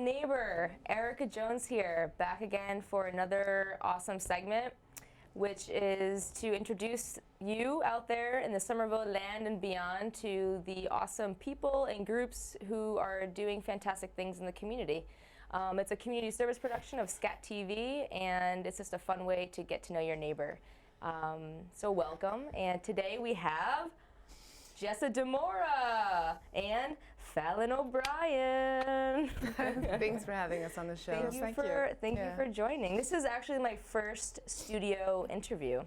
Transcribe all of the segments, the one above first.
neighbor, Erica Jones here, back again for another awesome segment, which is to introduce you out there in the Somerville land and beyond to the awesome people and groups who are doing fantastic things in the community. It's a community service production of SCATV, and it's just a fun way to get to know your neighbor. So welcome, and today we have Jessa Demora and Fallon O'Brien. Thanks for having us on the show. Thank you for joining. This is actually my first studio interview.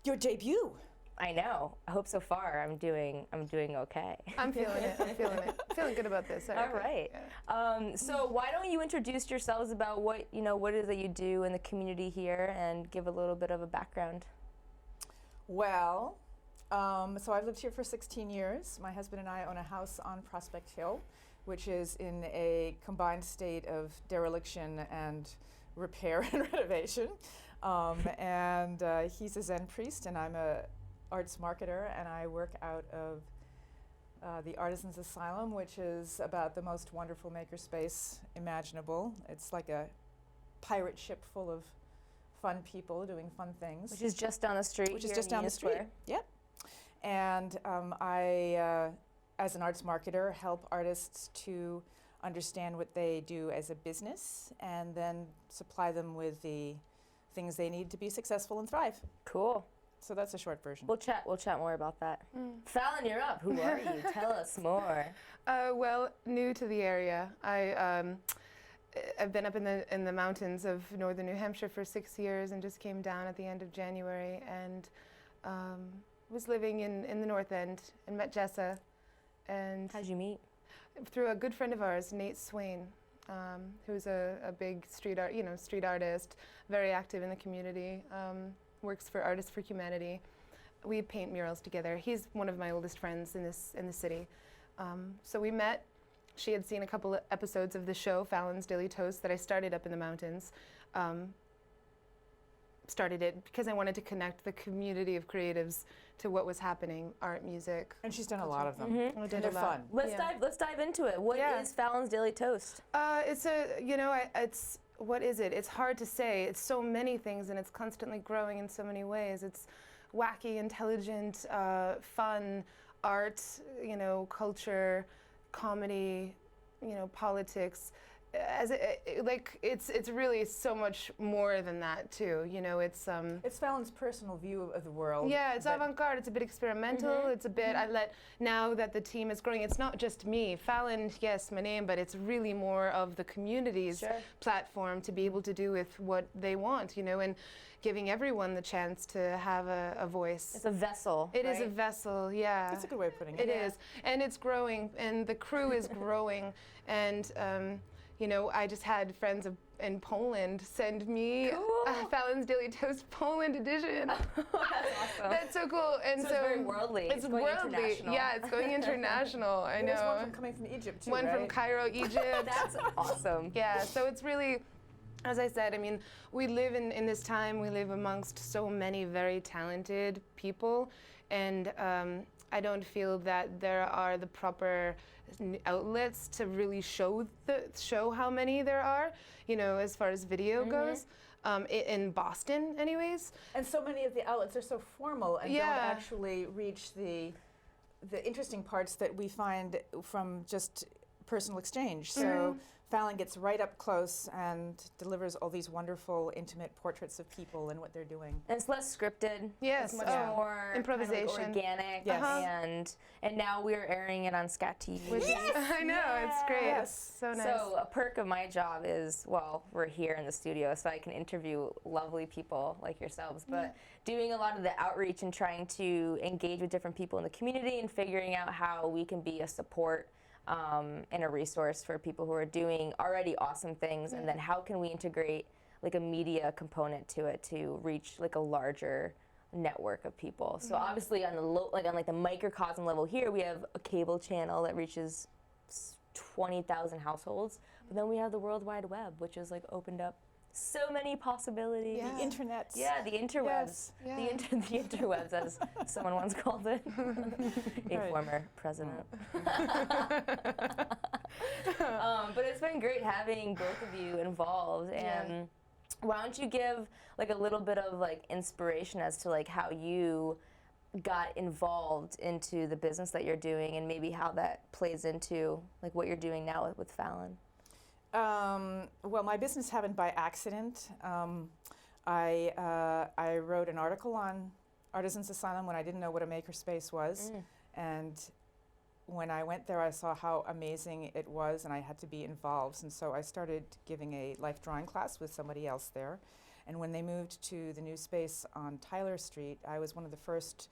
Your debut. I know. I hope so far I'm doing okay. I'm feeling it. I'm feeling it. Feeling good about this. All right. Yeah. So why don't you introduce yourselves about what it is that you do in the community here and give a little bit of a background. Well, so I've lived here for 16 years. My husband and I own a house on Prospect Hill, which is in a combined state of dereliction and repair and renovation. He's a Zen priest, and I'm a arts marketer, and I work out of the Artisans Asylum, which is about the most wonderful makerspace imaginable. It's like a pirate ship full of fun people doing fun things. Which is just down the street. Which is just down the street. Yep. And I, as an arts marketer, help artists to understand what they do as a business and then supply them with the things they need to be successful and thrive. Cool. So that's a short version. We'll chat more about that. Fallon, you're up. Who are you? Tell us more. Well, new to the area. I've been up in the mountains of northern New Hampshire for 6 years and just came down at the end of January and was living in the North End and met Jessa. And how'd you meet? Through a good friend of ours, Nate Swain, who's a big street artist, very active in the community, works for Artists for Humanity. We paint murals together. He's one of my oldest friends in the city. So we met. She had seen a couple of episodes of the show, Fallon's Daily Toast, that I started up in the mountains. Started it because I wanted to connect the community of creatives to what was happening, art, music. And she's done a lot of them. Mm-hmm. They're fun. Let's dive into it. What is Fallon's Daily Toast? It's what is it? It's hard to say. It's so many things, and it's constantly growing in so many ways. It's wacky, intelligent, fun, art, culture, comedy, politics. It's really so much more than that too. It's Fallon's personal view of the world. Yeah, it's avant-garde. It's a bit experimental. It's a bit. Now that the team is growing, it's not just me. Fallon, yes, my name, but it's really more of the community's platform to be able to do with what they want. And giving everyone the chance to have a voice. It's a vessel. It is a vessel. Yeah. That's a good way of putting it. It is, and it's growing, and the crew is growing, and. I just had friends in Poland send me Fallon's Daily Toast Poland edition. That's awesome. That's so cool. And so it's very worldly. It's going worldly. International. Yeah, it's going international. I know. There's one coming from Egypt too, One from Cairo, Egypt. That's awesome. Yeah, so it's really, as I said, we live in this time, we live amongst so many very talented people, and I don't feel that there are the proper outlets to really show how many there are, as far as video goes, in Boston anyways. And so many of the outlets are so formal and don't actually reach the interesting parts that we find from just personal exchange. So Fallon gets right up close and delivers all these wonderful, intimate portraits of people and what they're doing. And it's less scripted. Yes, it's much more improvisation, kind of organic. Yes. And now we're airing it on SCATV. Yes! I know, it's great. Yes. So nice. So a perk of my job is, we're here in the studio, so I can interview lovely people like yourselves, but doing a lot of the outreach and trying to engage with different people in the community and figuring out how we can be a support and a resource for people who are doing already awesome things, and then how can we integrate like a media component to it to reach like a larger network of people. So obviously on the on the microcosm level here, we have a cable channel that reaches 20,000 households, but then we have the World Wide Web, which is like opened up so many possibilities. Yeah. The internet. Yeah, the interwebs. Yes, yeah. The interwebs, as someone once called it. A Right. former president. But it's been great having both of you involved. And why don't you give like a little bit of like inspiration as to like how you got involved into the business that you're doing, and maybe how that plays into like what you're doing now with Fallon. Well, my business happened by accident. I wrote an article on Artisans Asylum when I didn't know what a makerspace was, and when I went there, I saw how amazing it was, and I had to be involved. And so I started giving a life drawing class with somebody else there. And when they moved to the new space on Tyler Street, I was one of the first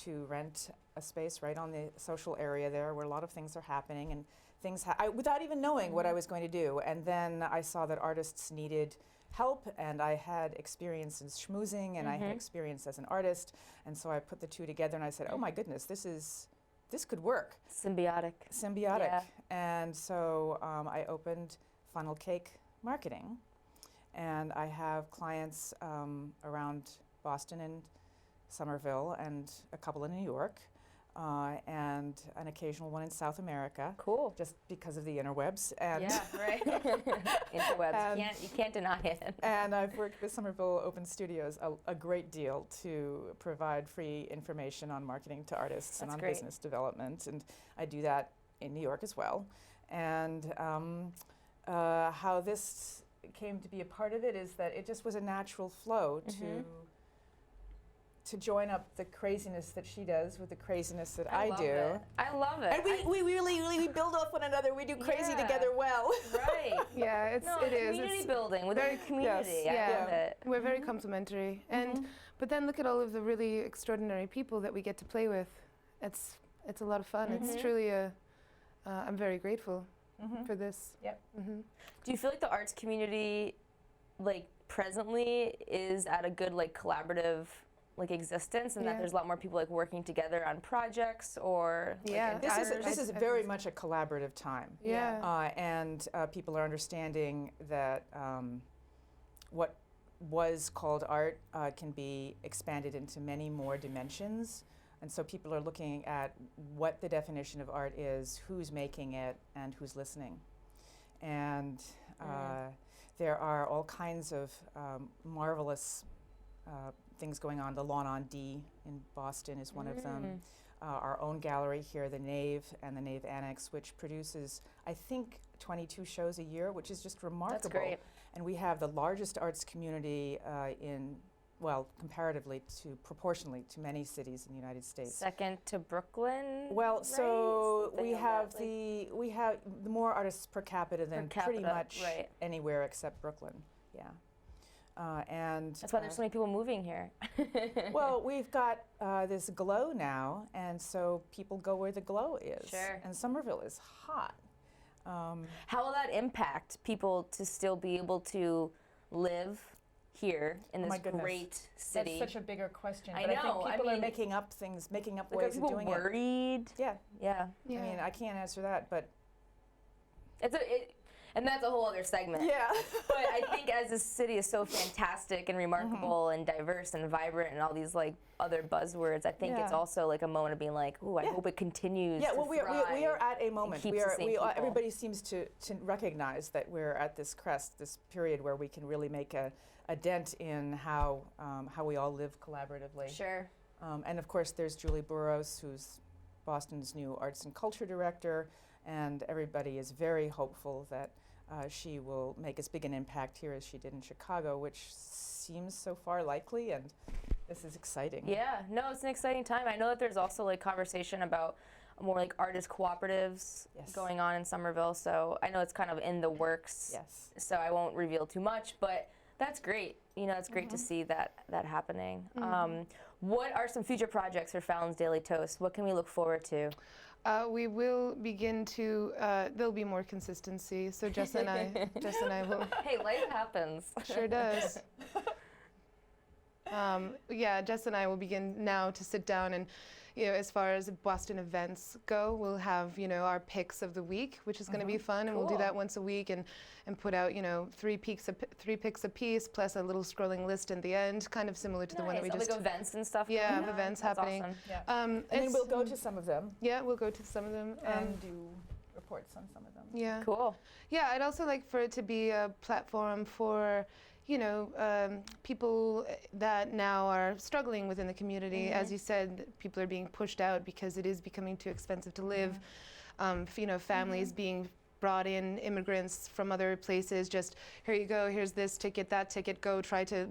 to rent a space right on the social area there, where a lot of things are happening, and things without even knowing what I was going to do. And then I saw that artists needed help, and I had experience in schmoozing, and I had experience as an artist, and so I put the two together, and I said, oh my goodness, this could work. Symbiotic. Yeah. And so I opened Funnel Cake Marketing, and I have clients around Boston and Somerville, and a couple in New York, and an occasional one in South America. Cool. Just because of the interwebs. And Yeah, right. Interwebs. You can't deny it. And I've worked with Somerville Open Studios a great deal to provide free information on marketing to artists and That's on great. business development. And I do that in New York as well. And how this came to be a part of it is that it just was a natural flow to join up the craziness that she does with the craziness that I love do. it. I love it. And we really build off one another. We do crazy Yeah. together well. Right. Yeah, No, it is. community It's building within the community. Yes. I Yeah. love it. We're very complementary, and but then look at all of the really extraordinary people that we get to play with. It's a lot of fun. It's truly I'm very grateful for this. Yep. Do you feel like the arts community, like presently, is at a good like collaborative like existence, and that Yeah. there's a lot more people like working together on projects or like, Yeah. This is I very think so. much a collaborative time. Yeah. And people are understanding that what was called art can be expanded into many more dimensions. And so people are looking at what the definition of art is, who's making it, and who's listening. And there are all kinds of marvelous things going on. The Lawn on D in Boston is one of them. Our own gallery here, the Nave and the Nave Annex, which produces, I think, 22 shows a year, which is just remarkable. That's great. And we have the largest arts community comparatively proportionally to many cities in the United States. second to Brooklyn. Well, right? so Something we like have that, like- we have the more artists per capita than pretty capita, much right. anywhere except Brooklyn. Yeah. And That's why there's so many people moving here. well, we've got this glow now, and so people go where the glow is. Sure. And Somerville is hot. How will that impact people to still be able to live here in Oh my this goodness. great city? That's such a bigger question. I but know, I think I people are mean- making up things, making up Like, are ways of people doing worried? it. Yeah. Yeah. Yeah. I mean, I can't answer that, but And that's a whole other segment. yeah. But I think as this city is so fantastic and remarkable and diverse and vibrant and all these like other buzzwords, I think it's Yeah. also like a moment of being like, ooh, I Yeah. hope it continues. Yeah, to well, we are at a moment. keeps the same people. Everybody seems to recognize that we're at this crest, this period where we can really make a dent in how we all live collaboratively. Sure. And of course, there's Julie Burrows, who's Boston's new arts and culture director, and everybody is very hopeful that she will make as big an impact here as she did in Chicago, which seems so far likely, and this is exciting. Yeah, no, it's an exciting time. I know that there's also like conversation about more like artist cooperatives Yes. going on in Somerville, so I know it's kind of in the works. Yes. So I won't reveal too much, but that's great. You know, it's great to see that happening. What are some future projects for Fallon's Daily Toast? What can we look forward to? We will begin to. There'll be more consistency. So Jess and I will. Hey, life happens. Sure does. Yeah, Jess and I will begin now to sit down and, as far as Boston events go, we'll have, our picks of the week, which is going to be fun, and we'll do Cool. that once a week and put out, 3 picks a piece, plus a little scrolling list at the end, kind of similar to the one that we Nice. just. Like events and stuff. Yeah, going on? events That's happening. Awesome. Yeah. And then we'll go to some of them Yeah, we'll go to some of them. and do reports on some of them. Yeah. Cool. Yeah, I'd also like for it to be a platform for, people that now are struggling within the community. As you said, people are being pushed out because it is becoming too expensive to live. Families being brought in, immigrants from other places, just here you go, here's this ticket, that ticket, go try to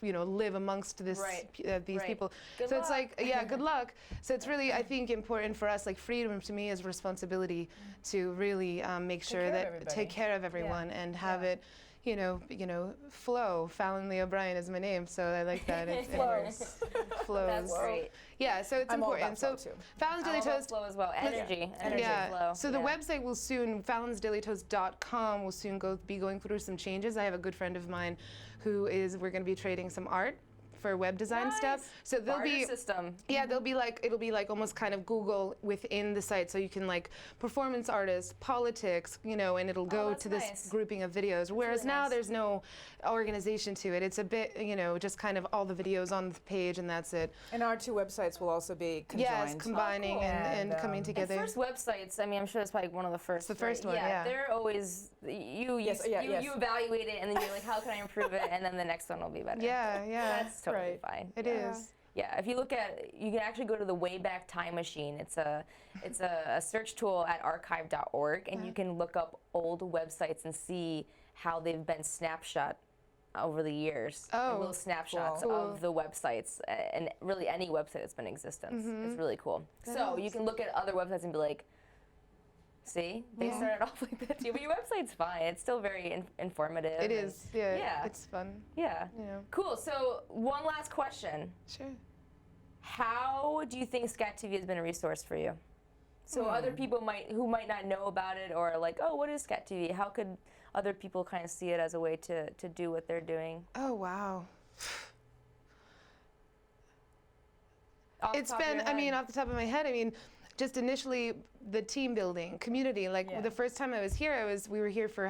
live amongst this Right. these Right. people. Good So it's luck. like, yeah, good luck. So it's really, I think, important for us, like freedom to me is responsibility to really make sure care of that everybody. take care of everyone and have Yeah. it, flow. Fallon Lee O'Brien is my name, so I like that. It Flows. flows. That's great. Yeah, so it's I'm all important. about So flow, too. Fallon's I Daily love that Toast. flow as well. Energy. Energy Yeah. flow. So the Yeah. website will soon, fallonsdailytoast.com will soon be going through some changes. I have a good friend of mine we're going to be trading some art for web design stuff. Nice. So there'll Barter be system. yeah, it'll be like almost kind of Google within the site, so you can like performance artists, politics, and it'll go that's to this nice. grouping of videos. Whereas really now nice. there's no organization to it. It's a bit, just kind of all the videos on the page and that's it. And our 2 websites will also be conjoined. Yes, combining cool. and coming And, together. And first websites, I mean, I'm sure it's probably one of the first. It's the first right? one, yeah. They're always, you Yes, yes. you evaluate it and then you're like, how can I improve it? And then the next one will be better. Yeah, yeah. That's totally Right. fine. It is. Yeah, if you look at, you can actually go to the Wayback Time Machine. It's a search tool at archive.org, and you can look up old websites and see how they've been snapshot over the years. Oh, little snapshots cool. of the websites, and really any website that's been in existence. It's really cool. So you can look at other websites and be like, see, they started off like that too, but your website's fine. It's still very informative. It and- is. Yeah. Yeah. It's fun. Yeah. Yeah. Cool. So one last question. Sure. How do you think SCATV has been a resource for you? So other people who might not know about it or like, oh, what is SCATV? How could other people kind of see it as a way to do what they're doing? Oh, wow. Off the It's top of been, your I mean, head. off the top of my head, just initially the team building, community. Like Yeah. the first time I was here, we were here for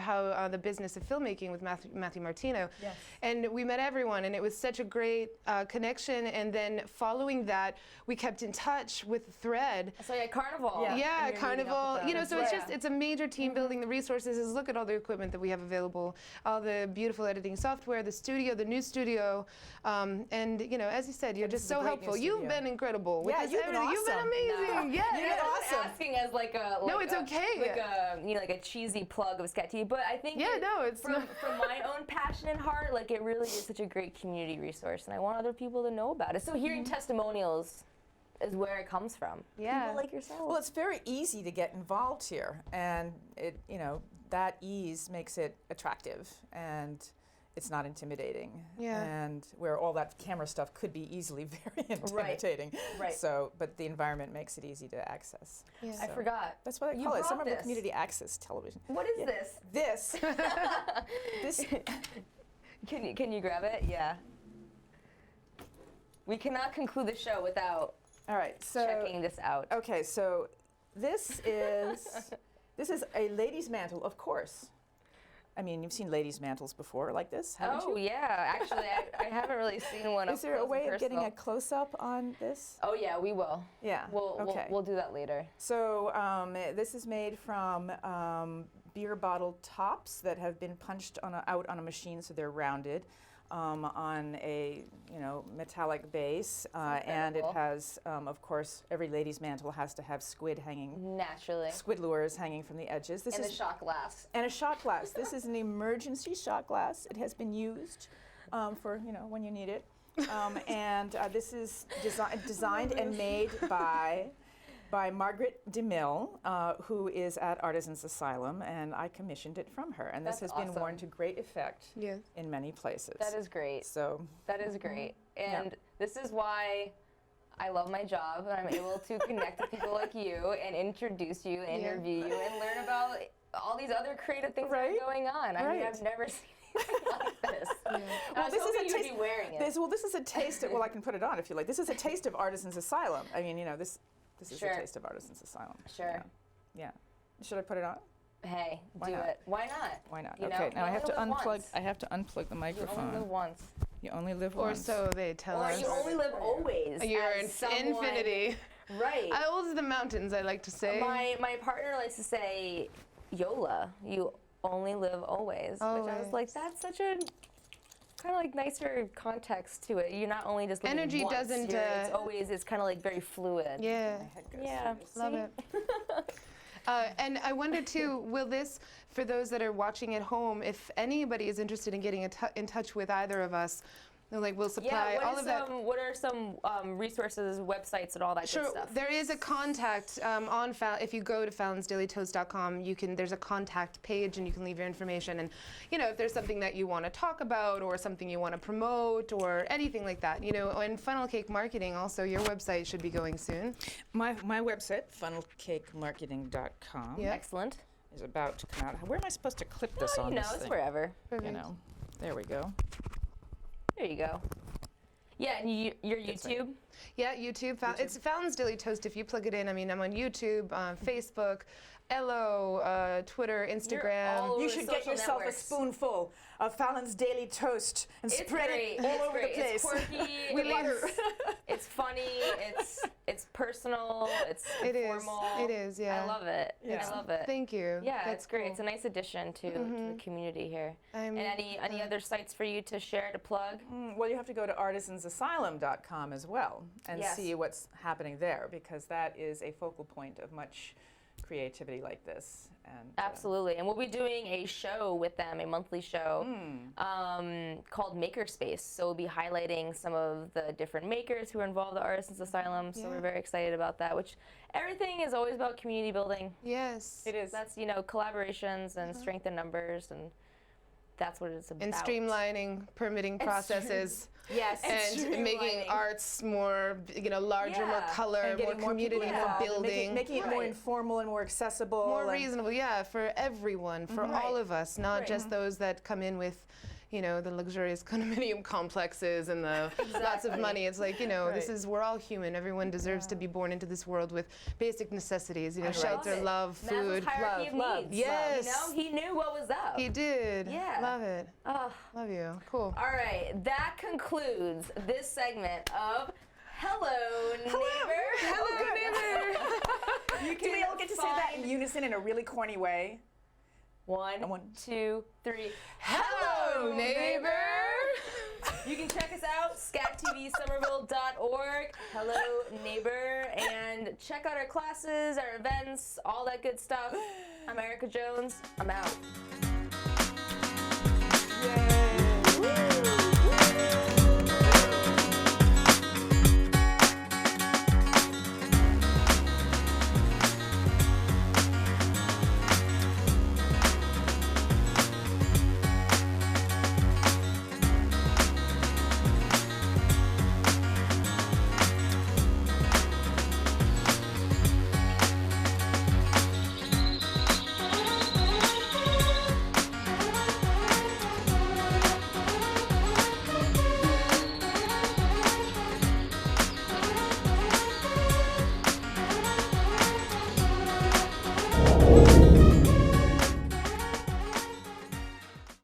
the business of filmmaking with Matthew Martino, Yes. and we met everyone, and it was such a great connection. And then following that, we kept in touch with Thread. So yeah, Carnival. Yeah. Yeah, and you're meeting up Carnival. with them. So Right. it's a major team building. The resources is look at all the equipment that we have available, all the beautiful editing software, the studio, the new studio, and as you said, you're This just is a so great new helpful. You've studio. been incredible. with Yeah, this you've been everything. You've been awesome. amazing. Yeah, You've been yeah. awesome. Asking as like a No, it's okay. like a like a cheesy plug of SCATV, but I think Yeah, no, it's from not. from my own passion and heart, like it really is such a great community resource, and I want other people to know about it. So hearing testimonials is where it comes from. Yeah. People like yourself. Well, it's very easy to get involved here, and that ease makes it attractive, and it's not intimidating. Yeah. And where all that camera stuff could be easily very intimidating. Right. So, but the environment makes it easy to access. Yeah. I forgot. That's what I You call it, brought Somerville this. Community Access Television. What is this? This, Can you grab it? Yeah. We cannot conclude the show without all right, so. checking this out. Okay, so this is a lady's mantle, of course. I mean, you've seen ladies' mantles before like this, haven't Oh you? yeah, actually I haven't really seen one. Is there a way of getting a close-up on this? Oh yeah, we will. Yeah. Okay. We'll do that later. So this is made from beer bottle tops that have been punched out on a machine, so they're rounded on a metallic base, and it incredible. has, of course, every lady's mantle has to have squid Naturally. lures hanging from the edges. This And is the shot glass. and a shot glass. This is an emergency shot glass. It has been used for when you need it, and this is designed and made by Margaret DeMille, who is at Artisans Asylum, and I commissioned it from her. And this That's has been worn awesome. to great effect Yeah. in many places. That is great. So That is great. Yeah. And this is why I love my job, and I'm able to connect with people like you and introduce you, and interview you, and learn about all these other creative things Right. that are going on. I mean, Right. I've never seen like this. Well, I was hoping you'd be wearing it. This is a taste of, well, I can put it on if you like. This is a taste of Artisans Asylum. I mean, you know, this is Sure. a taste of Artisans Asylum. Sure. Yeah. Should I put it on? Hey, Why do not? it. Why not? Why not? You Okay. know, Now I you have to only live unplug. once. I have to unplug the You microphone. only live once. You only live Or once. so they tell Or us. you only live always. You're as in someone- infinity. Right. Old as the mountains, I like to say. My partner likes to say, YOLA, you only live always. Which I was Always. like, that's such a kind of like nicer context to it. You're not only just living Energy once, doesn't, it's always, it's kind of like very fluid. Yeah. My head goes Yeah. through this. Love See? it. And I wonder too, will this, for those that are watching at home, if anybody is interested in getting in touch with either of us, like we'll supply Yeah, all of that. what are some resources, websites, and all that Sure, good stuff? there is a contact on if you go to fallonsdailytoast.com, there's a contact page and you can leave your information, and you know, if there's something that you want to talk about or something you want to promote or anything like that, you know. And Funnel Cake Marketing also, your website should be going soon. My website, funnelcakemarketing.com, Yeah. Excellent. is about to come out. Where am I supposed to clip this Oh, on you know, this it's thing? wherever. You know, there we go. There you go. Yeah, and your YouTube. Yeah, YouTube. It's Fallon's Daily Toast. If you plug it in, I mean, I'm on YouTube, Facebook, Ello, Twitter, Instagram. all over You should get social yourself networks. a spoonful of Fallon's Daily Toast and It's spread great. it all It's over great. the place. It's quirky. It's funny. It's personal. It's It is. informal. It is, yeah. I love it. Yeah. I love it. Thank you. Yeah, That's it's great. cool. It's a nice addition to the community here. I'm- And any other sites for you to share, to plug? Well, you have to go to artisansasylum.com as well and Yes. see what's happening there, because that is a focal point of much creativity like this. And Absolutely. And we'll be doing a show with them, a monthly show called Makerspace. So we'll be highlighting some of the different makers who are involved at Artisans Asylum. So Yeah. we're very excited about that, which everything is always about community building. Yes. it is. That's, you know, collaborations and strength in numbers, and that's what it's about. And streamlining permitting processes. Yes. And making arts more, you know, larger, more Yeah. color, And more getting more community, people more involved and building. making it more Right. informal and more accessible. More and reasonable, yeah, for everyone, for Right. all of us, not Right. just those that come in with, you know, the luxurious condominium complexes and the lots of Exactly. money. It's like, you know, Right. we're all human. Everyone deserves to be born into this world with basic necessities, you know, I love shelter, it. love, Maslow's food. hierarchy of love, needs. Yes. You know, he knew what was up. He did. Yeah. Love it. Oh. Love you. Cool. All right, that concludes this segment of Hello Neighbor. Hello, neighbor. You can we all get to say that in unison in a really corny way? One, 2, 3. Hello, neighbor. You can check us out, SCATVSomerville.org. Hello Neighbor, and check out our classes, our events, all that good stuff. I'm Erica Jones. I'm out. Yay.